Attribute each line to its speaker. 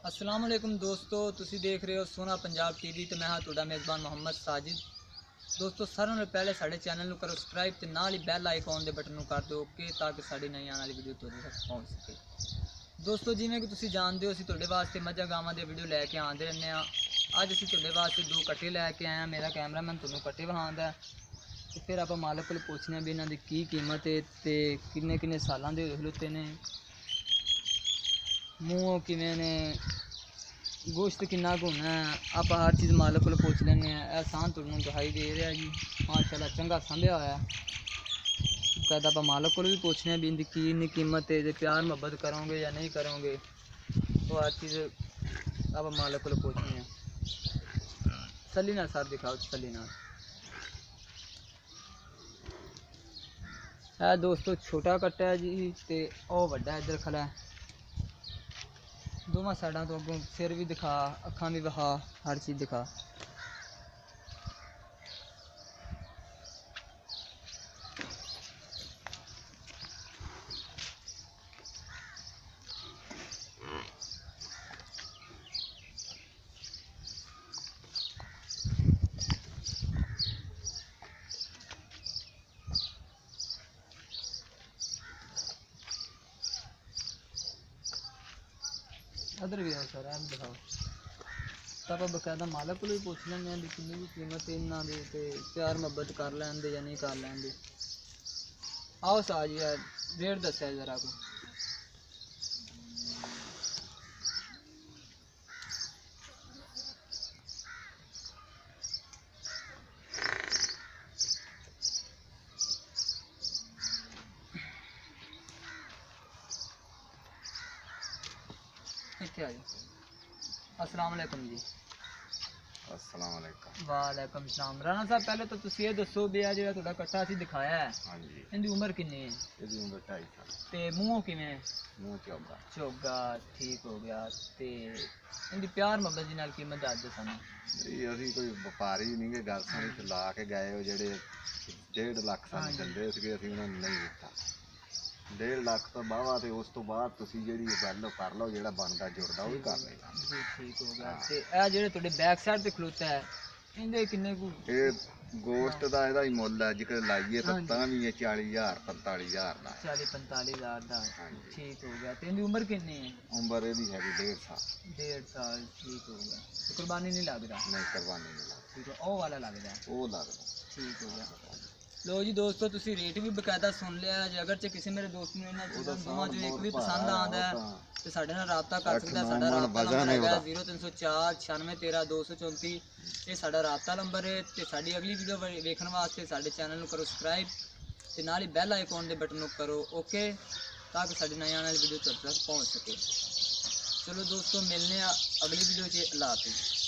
Speaker 1: अस्सलाम वालेकुम दोस्तों, तुसी देख रहे हो सोना पंजाब टीवी तो मैं हाँ तुहाडा मेज़बान मोहम्मद साजिद। दोस्तों सारों ने पहले साढ़े चैनल को करो सब्सक्राइब तो नाल ही बैल आइकॉन के बटन कर दो ओके, ताकि साड़ी नई आने वाली वीडियो तुहाडे तक पहुँच सके। दोस्तों जिवें कि तुसी जानते हो, असीं तुहाडे वास्ते मझां गावां दे वीडियो लैके आंदे रहने आ। अज असीं तुहाडे वास्ते दो कट्टे लैके आए हैं। मेरा कैमरामैन तुहानूं कट्टे विखांदा है तो फिर आप मालक को पुछने भी इन्हां दी की कीमत है ते किन्ने किन्ने सालां दे खलोते ने, मूँह किवें ने, गोश्त किन्ना कुन है, आप हर चीज़ मालक को पूछ लें। एहसान तुहानूं दिखाई दे रहा है जी, माशाल्लाह चंगा संभ्या होया। कहता आप मालक को भी पूछने भी इनकी की कीमत है, जो प्यार मोहब्बत करोगे या नहीं करोगे, तो हर चीज़ आप मालक को पूछनी है। तसल्ली नाल सर दिखाओ, तसल्ली नाल। है दोस्तों छोटा कट्टा है जी, तो वह वड्डा इधर खड़ा है। दोवां साइडों तो अगों सिर भी दिखा, अखां भी विखा, हर चीज़ दिखा। अदर भी आओ सर, आप दिखाओ। तो आप बकायदा मालक को भी पूछ लेंगे भी कितनी भी कीमत इन्हों की, तो प्यार मोहब्बत कर लेंगे या नहीं कर लेंगे। आओ सा जी यार, रेट दस जरा को। इतने आ जाओ। अस्सलाम वालेकुम जी।
Speaker 2: अस्सलाम वालेकुम।
Speaker 1: वालेकुम सलाम। राणा साहब पहले तो तुसी ये दसो भी आ जो तुहाडा कट्टा असीं दिखाया है,
Speaker 2: हाँ जी,
Speaker 1: इनकी उम्र कितनी है
Speaker 2: ਇਹਦੀ ਉਮਰ 2.5 ਸਾਲ।
Speaker 1: ते मूँह किवें?
Speaker 2: ਮੂੰਹ ਚੌਗਾ।
Speaker 1: चोगा ठीक हो गया। ते इनकी प्यार मोहब्बत जी नाल कीमत दस दो सानूं।
Speaker 2: ਇਹ ਅਸੀਂ ਕੋਈ ਵਪਾਰੀ ਨਹੀਂ ਗੇ, ਗੱਲ ਸਾਨੀ ਚ ਲਾ ਕੇ ਗਏ ਉਹ ਜਿਹੜੇ 1.5 ਲੱਖ ਸਾਨੂੰ ਦਿੰਦੇ ਸੀਗੇ, ਅਸੀਂ ਉਹਨਾਂ ਨੂੰ ਨਹੀਂ ਦਿੱਤਾ। 1.5 ਲੱਖ ਤੋਂ ਬਾਅਦ ਤੇ ਉਸ ਤੋਂ ਬਾਅਦ ਤੁਸੀਂ ਜਿਹੜੀ ਗੱਲ ਕਰ ਲਓ, ਜਿਹੜਾ ਬਣਦਾ ਜੁੜਦਾ ਉਹ ਵੀ ਕਰ ਲਏਗਾ
Speaker 1: जी ठीक हो गया। ते ए जेह्ड़े तुहाडे बैक साइड ते खलोता है, इनदे किन्ने कु?
Speaker 2: ਇਹ ਗੋਸ਼ਤ ਦਾ ਇਹਦਾ ਹੀ ਮੁੱਲ ਹੈ, ਜੇਕਰ ਲਾਈਏ ਤਾਂ ਵੀ ਇਹ 40,000 45,000 ਦਾ
Speaker 1: 40-45 हज़ार दा।
Speaker 2: ਹਾਂਜੀ।
Speaker 1: ठीक हो गया। ते इनकी उम्र कितनी है?
Speaker 2: ਉਮਰ ਇਹਦੀ ਹੈਗੀ 1.5 ਸਾਲ।
Speaker 1: 1.5 साल। ठीक हो गया। ते कुर्बानी नहीं लग रहा?
Speaker 2: ਨਹੀਂ ਕੁਰਬਾਨੀ ਨਹੀਂ ਲੱਗਦੀ,
Speaker 1: ठीक है, ओ वाला लग रहा है।
Speaker 2: ਉਹ ਲੱਗਦਾ।
Speaker 1: ठीक हो गया। लो जी दोस्तों, तुसी रेट भी बकायदा सुन लिया जे। अगर चे किसी मेरे दोस्त ने इन्हां चीज़ां दोवां चों एक भी पसंद आंदा है तो साडे नाल राबता कर सकदा है। साडा राबता नंबर है 0304 96 13 234। ये साडा राबता नंबर है। ते साडी अगली वीडियो वेखण वास्ते साडे चैनल नूं करो सब्सक्राइब ते नाल ही बैल आइकॉन दे बटन नूं करो ओके, ताकि साडी नई आने वाली वीडियो तुहाडे तक पहुंच सके। चलो दोस्तों, मिलने अगली वीडियो च। अल्लाह हाफिज़।